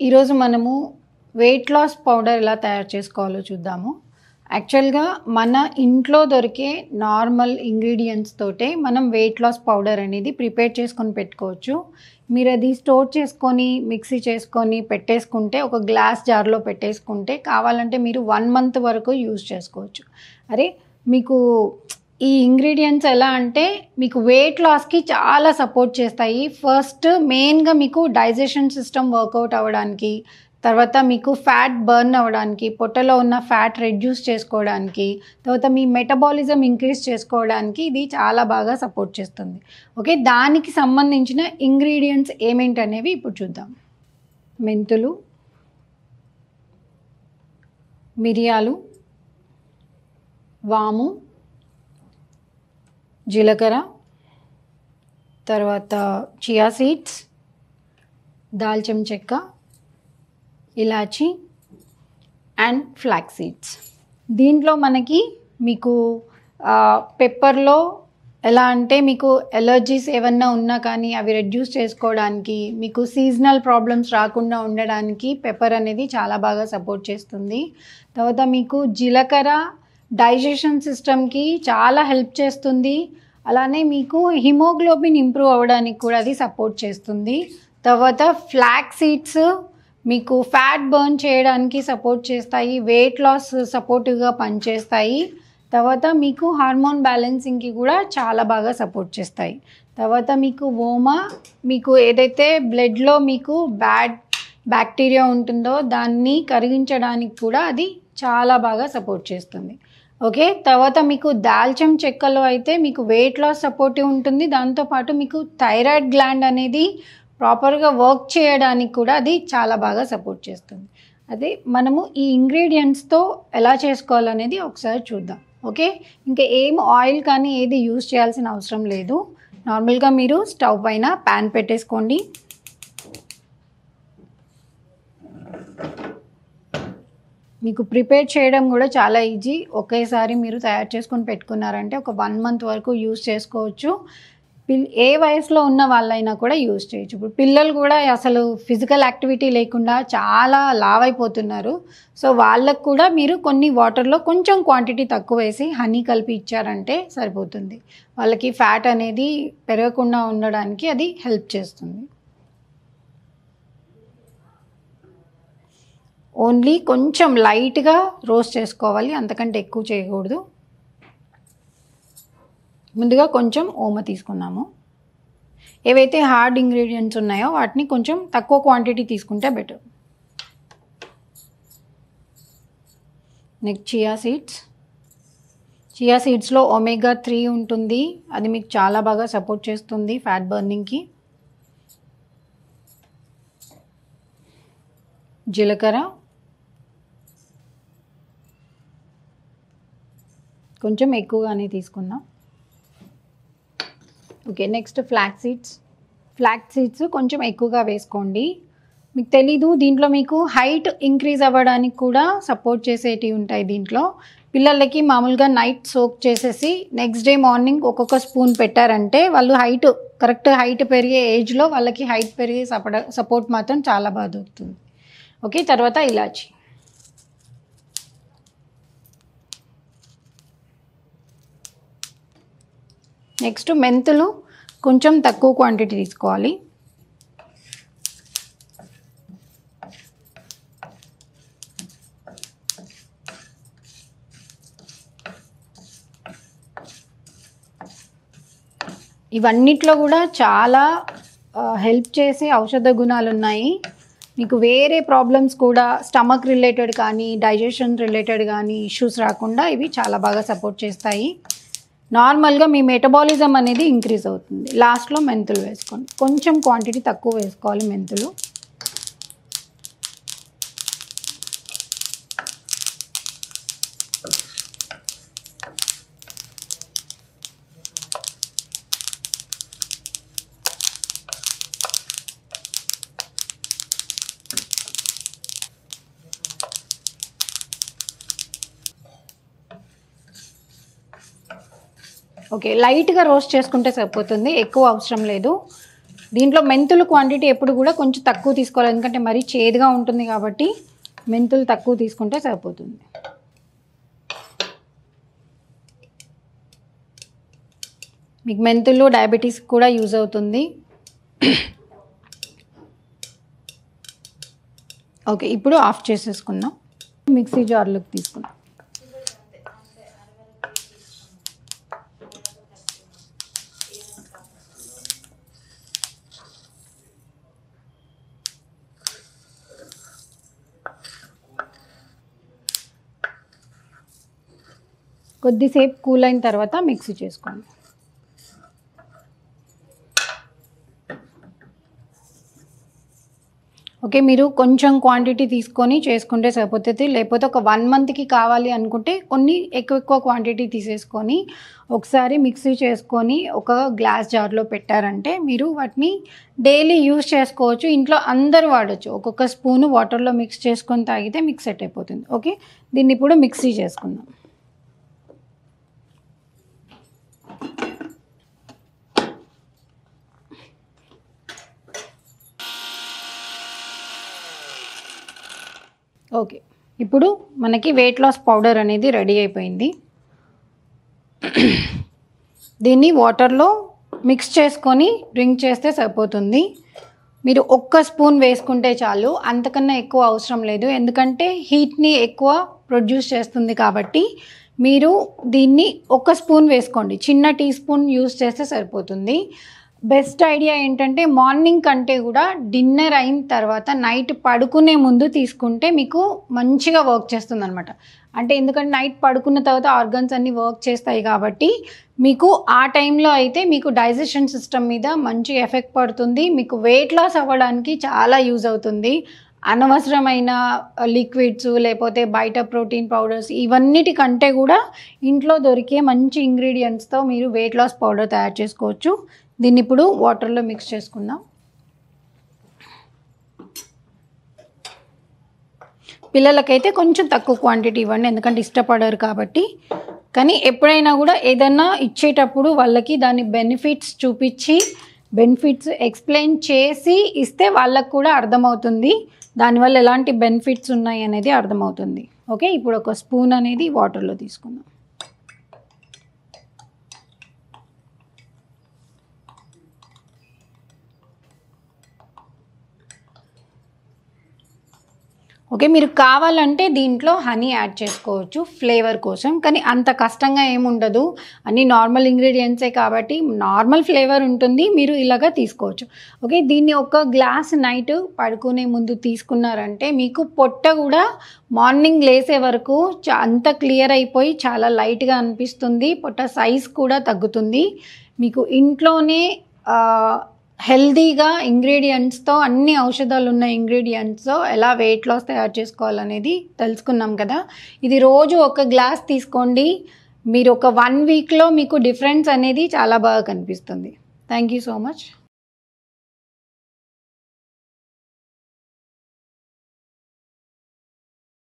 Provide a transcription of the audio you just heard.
ఈరోజు మనము weight loss powder ఎలా తయారు చేసుకోవాలో చూద్దాము. యాక్చువల్గా మన ఇంట్లో దొరికే నార్మల్ ఇంగ్రీడియంట్స్ తోటే మనం వెయిట్ లాస్ పౌడర్ అనేది ప్రిపేర్ చేసుకొని పెట్టుకోవచ్చు. మీరు అది స్టోర్ చేసుకొని మిక్సీ చేసుకొని పెట్టేసుకుంటే ఒక గ్లాస్ జార్లో పెట్టేసుకుంటే కావాలంటే మీరు 1 మంత్ వరకు యూజ్ చేసుకోవచ్చు. మీకు ఈ ఇంగ్రీడియంట్స్ ఎలా అంటే మీకు వెయిట్ లాస్కి చాలా సపోర్ట్ చేస్తాయి. ఫస్ట్ మెయిన్గా మీకు డైజెషన్ సిస్టమ్ వర్కౌట్ అవ్వడానికి, తర్వాత మీకు ఫ్యాట్ బర్న్ అవ్వడానికి, పొట్టలో ఉన్న ఫ్యాట్ రెడ్యూస్ చేసుకోవడానికి, తర్వాత మీ మెటబాలిజం ఇంక్రీజ్ చేసుకోవడానికి ఇది చాలా బాగా సపోర్ట్ చేస్తుంది. ఓకే, దానికి సంబంధించిన ఇంగ్రీడియంట్స్ ఏమేంటనేవి ఇప్పుడు చూద్దాం. మెంతులు, మిరియాలు, వాము, జీలకర్ర, తర్వాత చియా సీడ్స్, దాల్చిన చెక్క, ఇలాచి అండ్ ఫ్లాక్స్ సీడ్స్. దీంట్లో మనకి మీకు పెప్పర్లో ఎలా అంటే మీకు ఎలర్జీస్ ఏమన్నా ఉన్నా కానీ అవి రెడ్యూస్ చేసుకోవడానికి, మీకు సీజనల్ ప్రాబ్లమ్స్ రాకుండా ఉండడానికి పెప్పర్ అనేది చాలా బాగా సపోర్ట్ చేస్తుంది. తర్వాత మీకు జీలకర్ర డైజెషన్ సిస్టమ్కి చాలా హెల్ప్ చేస్తుంది. అలానే మీకు హిమోగ్లోబిన్ ఇంప్రూవ్ అవ్వడానికి కూడా అది సపోర్ట్ చేస్తుంది. తర్వాత ఫ్లాక్స్ సీడ్స్ మీకు ఫ్యాట్ బర్న్ చేయడానికి సపోర్ట్ చేస్తాయి, వెయిట్ లాస్ సపోర్టివ్గా పనిచేస్తాయి. తర్వాత మీకు హార్మోన్ బ్యాలెన్సింగ్కి కూడా చాలా బాగా సపోర్ట్ చేస్తాయి. తర్వాత మీకు ఓమా, మీకు ఏదైతే బ్లడ్లో మీకు బ్యాడ్ బ్యాక్టీరియా ఉంటుందో దాన్ని కరిగించడానికి కూడా అది చాలా బాగా సపోర్ట్ చేస్తుంది. ఓకే, తర్వాత మీకు దాల్చిన చెక్కలో అయితే మీకు వెయిట్ లాస్ సపోర్టివ్ ఉంటుంది. దాంతోపాటు మీకు థైరాయిడ్ గ్లాండ్ అనేది ప్రాపర్గా వర్క్ చేయడానికి కూడా అది చాలా బాగా సపోర్ట్ చేస్తుంది. అదే మనము ఈ ఇంగ్రీడియంట్స్తో ఎలా చేసుకోవాలనేది ఒకసారి చూద్దాం. ఓకే, ఇంకా ఏం ఆయిల్ కానీ ఏది యూజ్ చేయాల్సిన అవసరం లేదు. నార్మల్గా మీరు స్టవ్ పైన ప్యాన్ పెట్టేసుకోండి. మీకు ప్రిపేర్ చేయడం కూడా చాలా ఈజీ. ఒకేసారి మీరు తయారు చేసుకొని పెట్టుకున్నారంటే ఒక 1 మంత్ వరకు యూజ్ చేసుకోవచ్చు. ఏ వయసులో ఉన్న వాళ్ళైనా కూడా యూజ్ చేయొచ్చు. ఇప్పుడు పిల్లలు కూడా అసలు ఫిజికల్ యాక్టివిటీ లేకుండా చాలా లావ్ అయిపోతున్నారు. సో వాళ్ళకు కూడా మీరు కొన్ని వాటర్లో కొంచెం క్వాంటిటీ తక్కువ వేసి హనీ కలిపి ఇచ్చారంటే సరిపోతుంది. వాళ్ళకి ఫ్యాట్ అనేది పెరగకుండా ఉండడానికి అది హెల్ప్ చేస్తుంది. ఓన్లీ కొంచెం లైట్గా రోస్ట్ చేసుకోవాలి, అంతకంటే ఎక్కువ చేయకూడదు. ముందుగా కొంచెం ఓమ తీసుకున్నాము. ఏవైతే హార్డ్ ఇంగ్రీడియంట్స్ ఉన్నాయో వాటిని కొంచెం తక్కువ క్వాంటిటీ తీసుకుంటే better. Next chia seeds. Chia సీడ్స్లో ఒమేగా 3 ఉంటుంది, అది మీకు చాలా బాగా సపోర్ట్ చేస్తుంది ఫ్యాట్ బర్నింగ్కి. జీలకర్ర కొంచెం ఎక్కువగానే తీసుకుందాం. Okay, next flax seeds. Flax seeds కొంచెం ఎక్కువగా వేసుకోండి. మీకు తెలీదు, దీంట్లో మీకు హైట్ ఇంక్రీజ్ అవ్వడానికి కూడా సపోర్ట్ చేసేటివి ఉంటాయి. దీంట్లో పిల్లలకి మామూలుగా నైట్ సోక్ చేసేసి నెక్స్ట్ డే మార్నింగ్ ఒక్కొక్క స్పూన్ పెట్టారంటే వాళ్ళు కరెక్ట్ హైట్ పెరిగే ఏజ్లో వాళ్ళకి హైట్ పెరిగే సపోర్ట్ మాత్రం చాలా బాగా దొరుకుతుంది. ఓకే, తర్వాత ఇలాచి. నెక్స్ట్ మెంతులు కొంచెం తక్కువ క్వాంటిటీ తీసుకోవాలి. ఇవన్నిట్లో కూడా చాలా హెల్ప్ చేసే ఔషధ గుణాలు ఉన్నాయి. మీకు వేరే ప్రాబ్లమ్స్ కూడా స్టమక్ రిలేటెడ్ కానీ డైజెషన్ రిలేటెడ్ కానీ ఇష్యూస్ రాకుండా ఇవి చాలా బాగా సపోర్ట్ చేస్తాయి. నార్మల్గా మీ మెటబాలిజం అనేది ఇంక్రీజ్ అవుతుంది. లాస్ట్లో మెంతులు వేసుకోండి, కొంచెం క్వాంటిటీ తక్కువ వేసుకోవాలి మెంతులు. ఓకే, లైట్గా రోస్ట్ చేసుకుంటే సరిపోతుంది, ఎక్కువ అవసరం లేదు. దీంట్లో మెంతులు క్వాంటిటీ ఎప్పుడు కూడా కొంచెం తక్కువ తీసుకోవాలి, ఎందుకంటే మరీ చేదుగా ఉంటుంది కాబట్టి మెంతులు తక్కువ తీసుకుంటే సరిపోతుంది. మీకు మెంతులు డయాబెటీస్ కూడా యూజ్ అవుతుంది. ఓకే, ఇప్పుడు ఆఫ్ చేసేసుకుందాం. మిక్సీ జార్లోకి తీసుకుందాం. కొద్దిసేపు కూల్ అయిన తర్వాత మిక్సీ చేసుకోండి. ఓకే, మీరు కొంచెం క్వాంటిటీ తీసుకొని చేసుకుంటే సరిపోతుంది. లేకపోతే ఒక 1 మంత్కి కావాలి అనుకుంటే కొన్ని ఎక్కువ క్వాంటిటీ తీసేసుకొని ఒకసారి మిక్సీ చేసుకొని ఒక గ్లాస్ జార్లో పెట్టారంటే మీరు వాటిని డైలీ యూజ్ చేసుకోవచ్చు. ఇంట్లో అందరూ వాడచ్చు. ఒక్కొక్క స్పూను వాటర్లో మిక్స్ చేసుకొని తాగితే మీకు సెట్ అయిపోతుంది. ఓకే, దీన్ని ఇప్పుడు మిక్సీ చేసుకుందాం. ఓకే, ఇప్పుడు మనకి వెయిట్ లాస్ పౌడర్ అనేది రెడీ అయిపోయింది. దీన్ని వాటర్లో మిక్స్ చేసుకొని డ్రింక్ చేస్తే సరిపోతుంది. మీరు 1 స్పూన్ వేసుకుంటే చాలు, అంతకన్నా ఎక్కువ అవసరం లేదు. ఎందుకంటే హీట్ని ఎక్కువ ప్రొడ్యూస్ చేస్తుంది కాబట్టి మీరు దీన్ని 1 స్పూన్ వేసుకోండి. చిన్న టీ స్పూన్ యూస్ చేస్తే సరిపోతుంది. బెస్ట్ ఐడియా ఏంటంటే మార్నింగ్ కంటే కూడా డిన్నర్ అయిన తర్వాత నైట్ పడుకునే ముందు తీసుకుంటే మీకు మంచిగా వర్క్ చేస్తుంది అనమాట. అంటే ఎందుకంటే నైట్ పడుకున్న తర్వాత ఆర్గన్స్ అన్నీ వర్క్ చేస్తాయి కాబట్టి మీకు ఆ టైంలో అయితే మీకు డైజెషన్ సిస్టమ్ మీద మంచి ఎఫెక్ట్ పడుతుంది. మీకు వెయిట్ లాస్ అవ్వడానికి చాలా యూజ్ అవుతుంది. అనవసరమైన లిక్విడ్స్ లేకపోతే బయట ప్రోటీన్ పౌడర్స్ ఇవన్నిటికంటే కూడా ఇంట్లో దొరికే మంచి ఇంగ్రీడియంట్స్తో మీరు వెయిట్ లాస్ పౌడర్ తయారు చేసుకోవచ్చు. దీన్ని ఇప్పుడు వాటర్లో మిక్స్ చేసుకుందాం. పిల్లలకైతే కొంచెం తక్కువ క్వాంటిటీ ఇవ్వండి, ఎందుకంటే ఇష్టపడరు కాబట్టి. కానీ ఎప్పుడైనా కూడా ఏదన్నా ఇచ్చేటప్పుడు వాళ్ళకి దాని బెనిఫిట్స్ చూపించి బెనిఫిట్స్ ఎక్స్ప్లెయిన్ చేసి ఇస్తే వాళ్ళకు కూడా అర్థమవుతుంది, దానివల్ల ఎలాంటి బెనిఫిట్స్ ఉన్నాయి అనేది అర్థమవుతుంది. ఓకే, ఇప్పుడు 1 స్పూన్ అనేది వాటర్లో తీసుకుందాం. ఓకే, మీరు కావాలంటే దీంట్లో హనీ యాడ్ చేసుకోవచ్చు ఫ్లేవర్ కోసం, కానీ అంత కష్టంగా ఏముండదు. అన్నీ నార్మల్ ఇంగ్రీడియంట్సే కాబట్టి నార్మల్ ఫ్లేవర్ ఉంటుంది. మీరు ఇలాగా తీసుకోవచ్చు. ఓకే, దీన్ని 1 గ్లాస్ నైట్ పడుకునే ముందు తీసుకున్నారంటే మీకు పొట్ట కూడా మార్నింగ్ లేసే వరకు అంత క్లియర్ అయిపోయి చాలా లైట్గా అనిపిస్తుంది. పొట్ట సైజ్ కూడా తగ్గుతుంది. మీకు ఇంట్లోనే హెల్దీగా ఇంగ్రీడియంట్స్తో, అన్ని ఔషధాలు ఉన్న ఇంగ్రీడియంట్స్తో ఎలా వెయిట్ లాస్ తయారు చేసుకోవాలనేది తెలుసుకున్నాం కదా. ఇది రోజు 1 గ్లాస్ తీసుకోండి. మీరు ఒక 1 వీక్లో మీకు డిఫరెన్స్ అనేది చాలా బాగా కనిపిస్తుంది. Thank you so much.